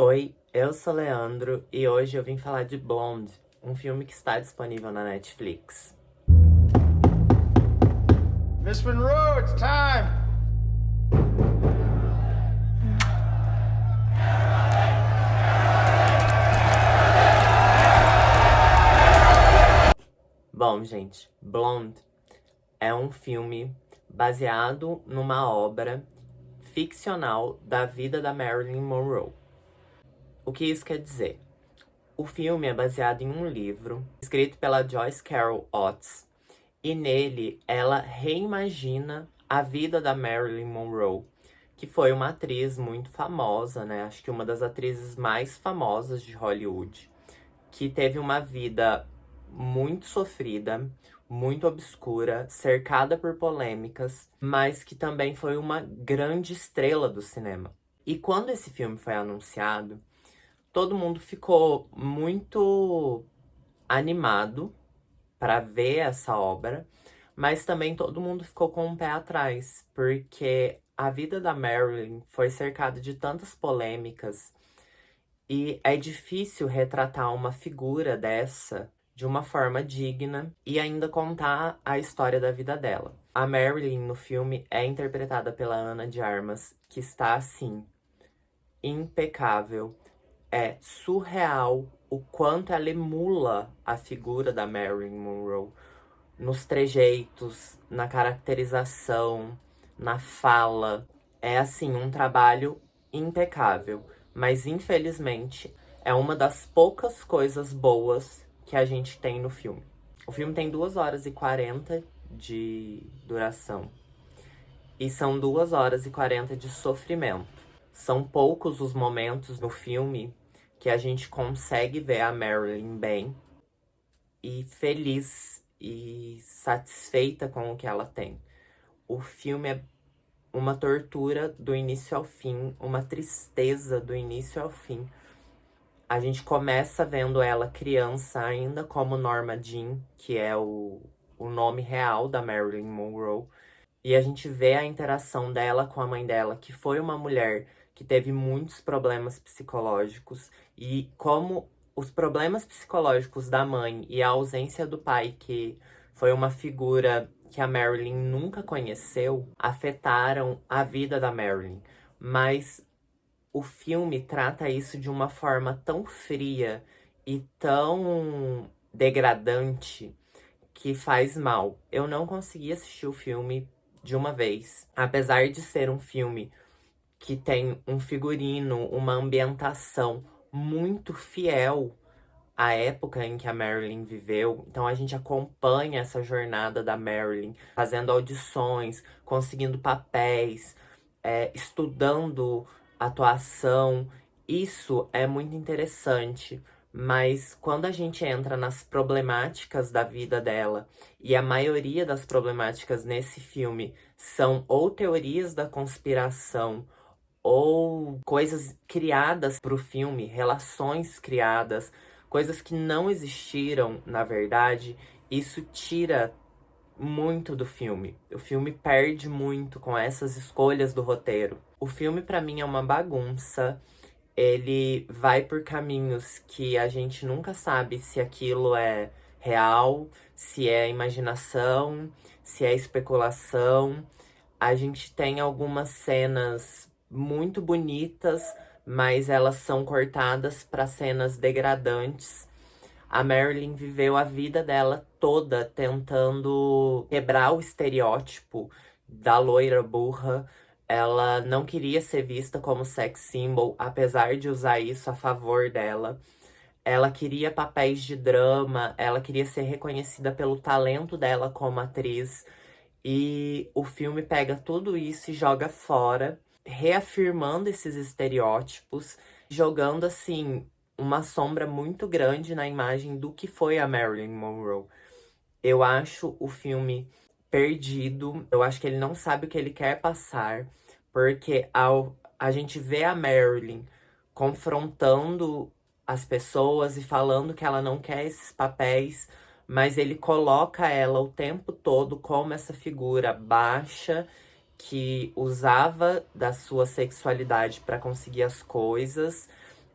Oi, eu sou Leandro e hoje eu vim falar de Blonde, um filme que está disponível na Netflix. Miss Monroe, it's time! Bom, gente, Blonde é um filme baseado numa obra ficcional da vida da Marilyn Monroe. O que isso quer dizer? O filme é baseado em um livro escrito pela Joyce Carol Oates e nele ela reimagina a vida da Marilyn Monroe, que foi uma atriz muito famosa, né? Acho que uma das atrizes mais famosas de Hollywood, que teve uma vida muito sofrida, muito obscura, cercada por polêmicas, mas que também foi uma grande estrela do cinema. E quando esse filme foi anunciado, todo mundo ficou muito animado para ver essa obra, mas também todo mundo ficou com um pé atrás, porque a vida da Marilyn foi cercada de tantas polêmicas e é difícil retratar uma figura dessa de uma forma digna e ainda contar a história da vida dela. A Marilyn no filme é interpretada pela Ana de Armas, que está assim, impecável. É surreal o quanto ela emula a figura da Marilyn Monroe nos trejeitos, na caracterização, na fala. É assim, um trabalho impecável. Mas infelizmente é uma das poucas coisas boas que a gente tem no filme. O filme tem 2 horas e 40 de duração. E são 2 horas e 40 de sofrimento. São poucos os momentos no filme que a gente consegue ver a Marilyn bem e feliz e satisfeita com o que ela tem. O filme é uma tortura do início ao fim, uma tristeza do início ao fim. A gente começa vendo ela criança ainda como Norma Jean, que é o nome real da Marilyn Monroe. E a gente vê a interação dela com a mãe dela, que foi uma mulher que teve muitos problemas psicológicos, e como os problemas psicológicos da mãe e a ausência do pai, que foi uma figura que a Marilyn nunca conheceu, afetaram a vida da Marilyn. Mas o filme trata isso de uma forma tão fria e tão degradante que faz mal. Eu não consegui assistir o filme de uma vez. Apesar de ser um filme que tem um figurino, uma ambientação muito fiel à época em que a Marilyn viveu. Então a gente acompanha essa jornada da Marilyn, fazendo audições, conseguindo papéis, estudando atuação. Isso é muito interessante. Mas quando a gente entra nas problemáticas da vida dela, e a maioria das problemáticas nesse filme são ou teorias da conspiração, ou coisas criadas para o filme, relações criadas, coisas que não existiram, na verdade, isso tira muito do filme. O filme perde muito com essas escolhas do roteiro. O filme, para mim, é uma bagunça. Ele vai por caminhos que a gente nunca sabe se aquilo é real, se é imaginação, se é especulação. A gente tem algumas cenas muito bonitas, mas elas são cortadas para cenas degradantes. A Marilyn viveu a vida dela toda tentando quebrar o estereótipo da loira burra. Ela não queria ser vista como sex symbol, apesar de usar isso a favor dela. Ela queria papéis de drama, ela queria ser reconhecida pelo talento dela como atriz. E o filme pega tudo isso e joga fora, reafirmando esses estereótipos, jogando assim uma sombra muito grande na imagem do que foi a Marilyn Monroe. Eu acho o filme perdido, eu acho que ele não sabe o que ele quer passar, porque ao a gente vê a Marilyn confrontando as pessoas e falando que ela não quer esses papéis, mas ele coloca ela o tempo todo como essa figura baixa que usava da sua sexualidade para conseguir as coisas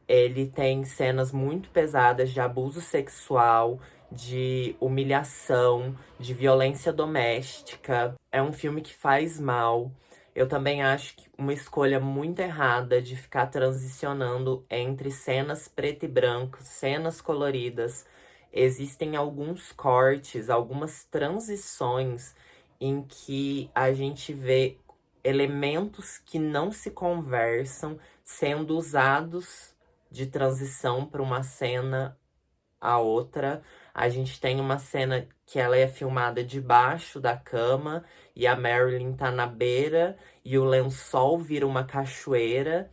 Ele tem cenas muito pesadas de abuso sexual, de humilhação, de violência doméstica. É um filme que faz mal. Eu também acho que uma escolha muito errada de ficar transicionando entre cenas preto e branco, cenas coloridas. Existem alguns cortes, algumas transições em que a gente vê elementos que não se conversam sendo usados de transição para uma cena a outra. A gente tem uma cena que ela é filmada debaixo da cama e a Marilyn tá na beira e o lençol vira uma cachoeira.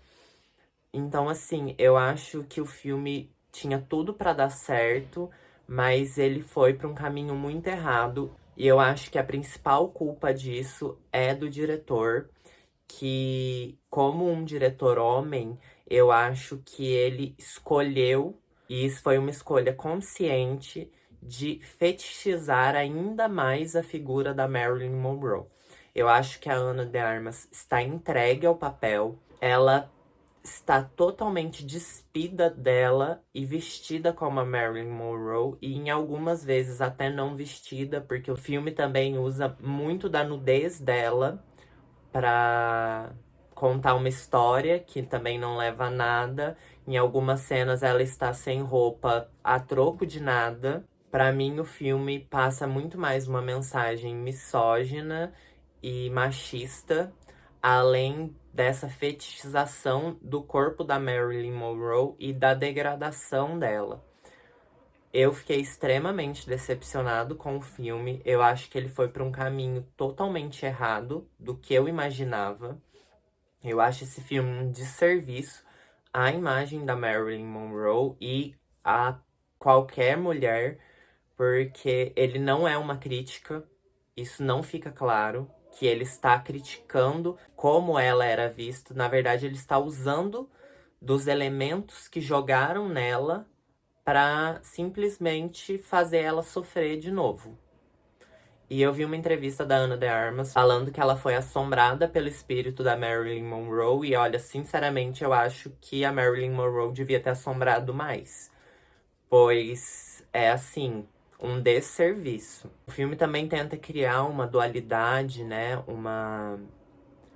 Então, assim, eu acho que o filme tinha tudo pra dar certo, mas ele foi pra um caminho muito errado. E eu acho que a principal culpa disso é do diretor, que, como um diretor homem, eu acho que ele escolheu, e isso foi uma escolha consciente, de fetichizar ainda mais a figura da Marilyn Monroe. Eu acho que a Ana de Armas está entregue ao papel, ela está totalmente despida dela e vestida como a Marilyn Monroe, e em algumas vezes até não vestida, porque o filme também usa muito da nudez dela para contar uma história que também não leva a nada. Em algumas cenas ela está sem roupa a troco de nada. Para mim, o filme passa muito mais uma mensagem misógina e machista, além dessa fetichização do corpo da Marilyn Monroe e da degradação dela. Eu fiquei extremamente decepcionado com o filme. Eu acho que ele foi para um caminho totalmente errado do que eu imaginava. Eu acho esse filme um desserviço à imagem da Marilyn Monroe e a qualquer mulher, porque ele não é uma crítica, isso não fica claro, que ele está criticando como ela era vista. Na verdade, ele está usando dos elementos que jogaram nela para simplesmente fazer ela sofrer de novo. E eu vi uma entrevista da Ana de Armas falando que ela foi assombrada pelo espírito da Marilyn Monroe. E olha, sinceramente, eu acho que a Marilyn Monroe devia ter assombrado mais. Pois é assim, um desserviço. O filme também tenta criar uma dualidade, né? Uma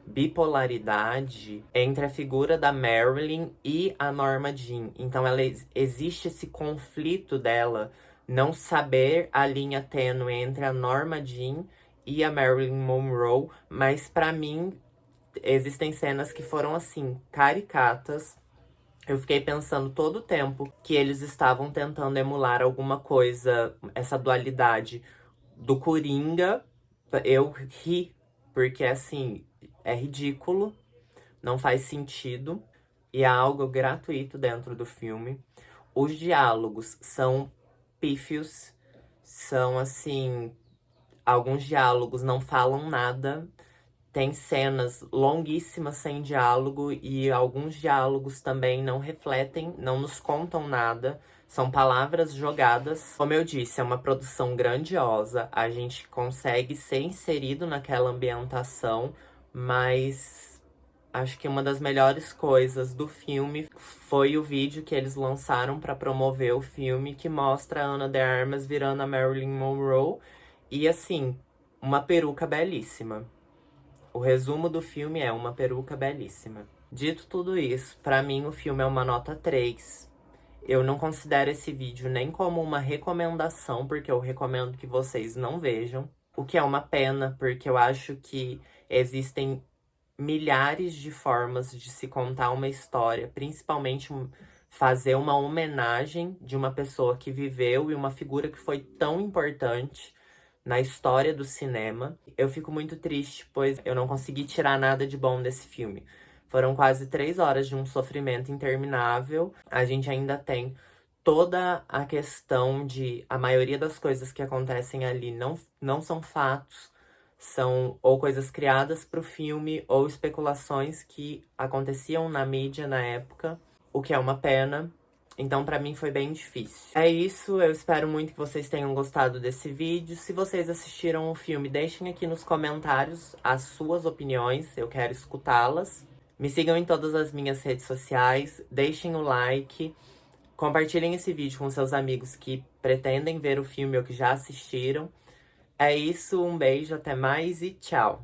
bipolaridade entre a figura da Marilyn e a Norma Jean. Então existe esse conflito dela não saber a linha tênue entre a Norma Jean e a Marilyn Monroe, mas para mim existem cenas que foram assim, caricatas. Eu fiquei pensando todo o tempo que eles estavam tentando emular alguma coisa, essa dualidade do Coringa. Eu ri, porque assim, é ridículo, não faz sentido e há algo gratuito dentro do filme. Os diálogos são pífios, são assim, alguns diálogos não falam nada. Tem cenas longuíssimas sem diálogo e alguns diálogos também não refletem, não nos contam nada. São palavras jogadas. Como eu disse, é uma produção grandiosa. A gente consegue ser inserido naquela ambientação, mas acho que uma das melhores coisas do filme foi o vídeo que eles lançaram para promover o filme, que mostra a Ana de Armas virando a Marilyn Monroe. E assim, uma peruca belíssima. O resumo do filme é uma peruca belíssima. Dito tudo isso, pra mim o filme é uma nota 3. Eu não considero esse vídeo nem como uma recomendação, porque eu recomendo que vocês não vejam. O que é uma pena, porque eu acho que existem milhares de formas de se contar uma história, principalmente fazer uma homenagem de uma pessoa que viveu e uma figura que foi tão importante na história do cinema. Eu fico muito triste, pois eu não consegui tirar nada de bom desse filme. Foram quase 3 horas de um sofrimento interminável. A gente ainda tem toda a questão de a maioria das coisas que acontecem ali não são fatos, são ou coisas criadas para o filme ou especulações que aconteciam na mídia na época, o que é uma pena. Então, pra mim, foi bem difícil. É isso, eu espero muito que vocês tenham gostado desse vídeo. Se vocês assistiram o filme, deixem aqui nos comentários as suas opiniões, eu quero escutá-las. Me sigam em todas as minhas redes sociais, deixem o like, compartilhem esse vídeo com seus amigos que pretendem ver o filme ou que já assistiram. É isso, um beijo, até mais e tchau!